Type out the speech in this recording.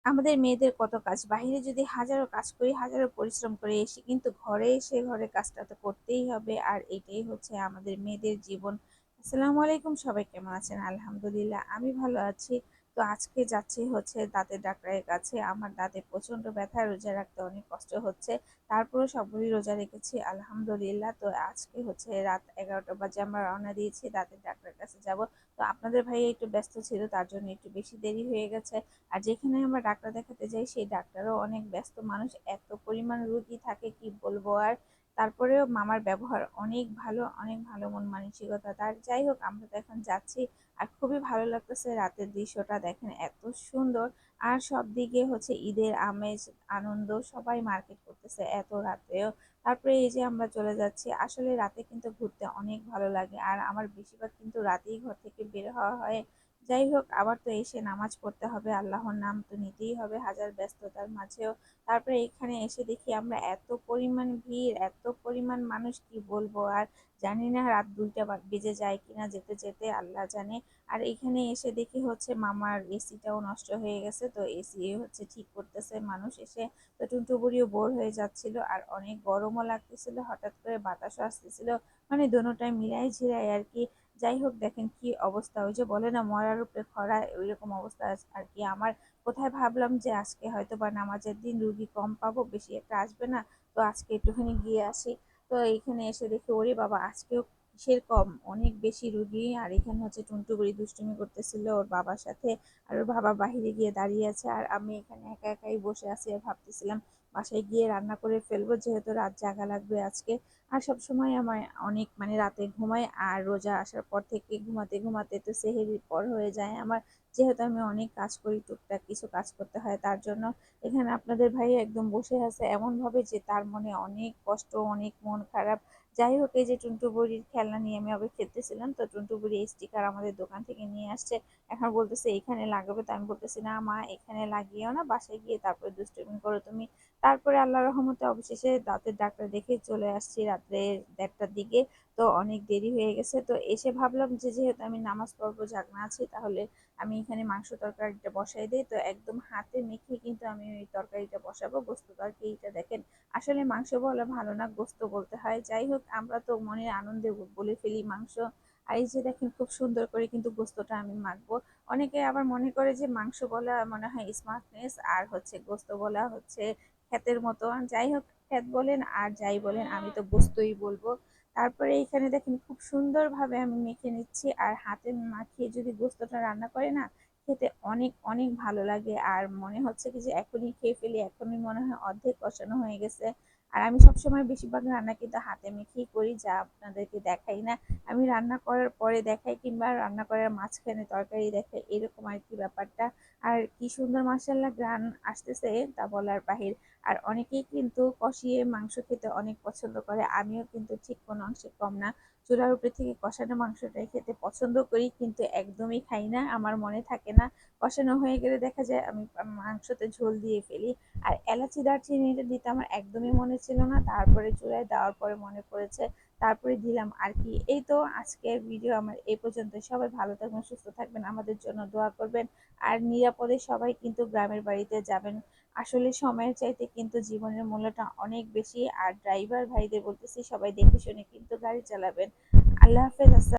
আমাদের মেয়েদের কত কাজ, বাহিরে যদি হাজারো কাজ করি, হাজারো পরিশ্রম করে এসে কিন্তু ঘরে এসে ঘরের কাজটা তো করতেই হবে। আর এটাই হচ্ছে আমাদের মেয়েদের জীবন। আসসালামু আলাইকুম, সবাই কেমন আছেন? আলহামদুলিল্লাহ, আমি ভালো আছি। তো আজকে যাচ্ছি হচ্ছে দাঁতের ডাক্তারের কাছে। আমার দাঁতে প্রচন্ড ব্যথা, রোজা রাখতে অনেক কষ্ট হচ্ছে। তারপরে সবগুলি রোজা রেখেছি আলহামদুলিল্লাহ। তো আজকে হচ্ছে রাত 11টা বাজে আমরা রওনা দিয়েছি দাঁতের ডাক্তারের কাছে যাব। তো আপনাদের ভাইয়া একটু ব্যস্ত ছিল, তার জন্য একটু বেশি দেরি হয়ে গেছে। আর যেখানে আমরা ডাক্তার দেখাতে যাই সেই ডাক্তারও অনেক ব্যস্ত মানুষ, এত পরিমাণ রুগী থাকে কি বলবো আর। তারপরেও মামার ব্যবহার অনেক ভালো, অনেক ভালো মন মানসিকতা তার। যাই হোক, আমরা তো এখন যাচ্ছি। আর খুবই ভালো লাগতেছে, রাতের দৃশ্যটা দেখেন এত সুন্দর। আর সব দিকে হচ্ছে ঈদের আমেজ, আনন্দ, সবাই মার্কেট করতেছে এত রাতেও। তারপরে এই যে আমরা চলে যাচ্ছি, আসলে রাতে কিন্তু ঘুরতে অনেক ভালো লাগে। আর আমার বেশিরভাগ কিন্তু রাতেই ঘর থেকে বের হওয়া হয়। যাই হোক, আবার তো এসে নামাজ পড়তে হবে, আল্লাহর নাম তো নিতেই হবে হাজার ব্যস্ততার মাঝেও। তারপরে এখানে এসে দেখি আমরা এত পরিমাণ ভিড়, এত পরিমাণ মানুষ, কি বলবো আর। জানি না রাত 2টা বেজে যায় কিনা, যেতে যেতে আল্লাহ জানে। আর এখানে এসে দেখি হচ্ছে মামার এসিটাও নষ্ট হয়ে গেছে, তো এসি হচ্ছে ঠিক করতেছে মানুষ এসে। তো টুনটু বুড়িও বোর হয়ে যাচ্ছিল, আর অনেক গরমও লাগতেছিল, হঠাৎ করে বাতাসও আসতেছিল। মানে দোনোটাই মিলাই ঝিলাই আর কি। যাই হোক, দেখেন কি অবস্থা, ওই যে বলে না মরার উপরে খরা, ওইরকম অবস্থা আর কি আমার। কোথায় ভাবলাম যে আজকে হয়তো বা নামাজের দিন রুগী কম পাবো, বেশি একটা আসবে না। তো আজকে একটুখানি গিয়ে আসি। তো এইখানে এসে দেখি ওরে বাবা, আজকেও কিসের কম, অনেক বেশি রুগী। আর এখানে হচ্ছে টুনটু বুড়ি দুষ্টুমি করতেছিল ওর বাবার সাথে। আর ওর বাবা বাহিরে গিয়ে দাঁড়িয়ে আছে, আর আমি এখানে একা একাই বসে আছি। আর ভাবতেছিলাম বাসায় গিয়ে রান্না করে ফেলবো, যেহেতু রাত জাগা লাগবে আজকে। আর সব সময় আমার অনেক মানে রাতে ঘুমাই, আর রোজা আসার পর থেকে ঘুমাতে ঘুমাতে তো সেহরির পর হয়ে যায় আমার। যেহেতু আমি অনেক কাজ করি, টুকটাক কিছু কাজ করতে হয় তার জন্য। এখানে আপনাদের ভাই একদম বসে আছে এমন ভাবে যে তার মনে অনেক কষ্ট, অনেক মন খারাপ। যাই হোক, এই যে টুনটু বুড়ির খেলনা নিয়ে আমি আবার খেলতেছিলাম, তো টুনটু বুড়ি স্টিকার আমাদের দোকান থেকে নিয়ে আসছে। এখন বলতেছে এখানে লাগাবে, তো আমি বলতেছি না মা, এখানে লাগিয়েও না, বাসায় গিয়ে তারপরে দুষ্টুমি করো তুমি। তারপরে আল্লাহ রহমতে অবশেষে দাঁতের ডাক্তার দেখে চলে আসছি রাত্রে 1:30টার দিকে। তো অনেক দেরি হয়ে গেছে, তো এসে ভাবলাম যে যেহেতু আমি নামাজ পড়বো, জাগনা আছি, তাহলে আমি এখানে মাংস তরকারিটা বসাই দিই। তো একদম হাতে মেখে কিন্তু আমি ওই তরকারিটা বসাবো, গোস্ত তরকারিটা দেখেন। আসলে মাংস বলা ভালো না, গোস্ত বলতে হয়। যাই হোক, আমরা তো মনের আনন্দে বলে ফেলি মাংস। আর এই যে দেখেন খুব সুন্দর করে কিন্তু গোস্তটা আমি মাখবো। অনেকে আবার মনে করে যে মাংস বলা মনে হয় স্মার্টনেস, আর হচ্ছে গোস্ত বলা হচ্ছে ক্ষেতের মতো। যাই হোক, ক্ষেত বলেন আর যাই বলেন, আমি তো গোস্তই বলবো। তারপরে এখানে দেখেন খুব সুন্দরভাবে আমি মেখে নিচ্ছি, আর হাতে মাখিয়ে যদি গোস্তটা রান্না করে না, খেতে অনেক অনেক ভালো লাগে। আর মনে হচ্ছে কি যে এখনই খেয়ে ফেলি, এখনই মনে হয় অর্ধেক কষানো হয়ে গেছে। আর আমি সবসময় বেশিরভাগ রান্না কিন্তু হাতে মেখেই করি, যা আপনাদেরকে দেখাই না। আমি রান্না করার পরে দেখাই, কিংবা রান্না করার মাঝখানে তরকারি দেখাই, এরকম আর কি ব্যাপারটা। আর কি সুন্দর মাশাআল্লাহ ঘ্রাণ আসতেছে, তা বলার বাহির। আর অনেকেই কিন্তু কষিয়ে মাংস খেতে অনেক পছন্দ করে, আমিও কিন্তু ঠিক কোনো অংশে কম না। চুলার উপরে থেকে কষানো মাংসটাই খেতে পছন্দ করি, কিন্তু একদমই খাই না, আমার মনে থাকে না। কষানো হয়ে গেলে দেখা যায় আমি মাংসতে ঝোল দিয়ে ফেলি। আর এলাচি দারচিনিটা দিতে আমার একদমই মনে ছিল না, তারপরে চুলায় দেওয়ার পরে মনে পড়েছে, তারপরে দিলাম আর কি। এই তো আজকের ভিডিও আমার এই পর্যন্ত। সবাই ভালো থাকবেন, সুস্থ থাকবেন, আমাদের জন্য দোয়া করবেন। আর নিরাপদে সবাই কিন্তু গ্রামের বাড়িতে যাবেন। আসলে সময়ের চাইতে কিন্তু জীবনের মূল্যটা অনেক বেশি। আর ড্রাইভার ভাইদের বলতেছি, সবাই দেখে শুনে কিন্তু গাড়ি চালাবেন। আল্লাহ হাফেজ।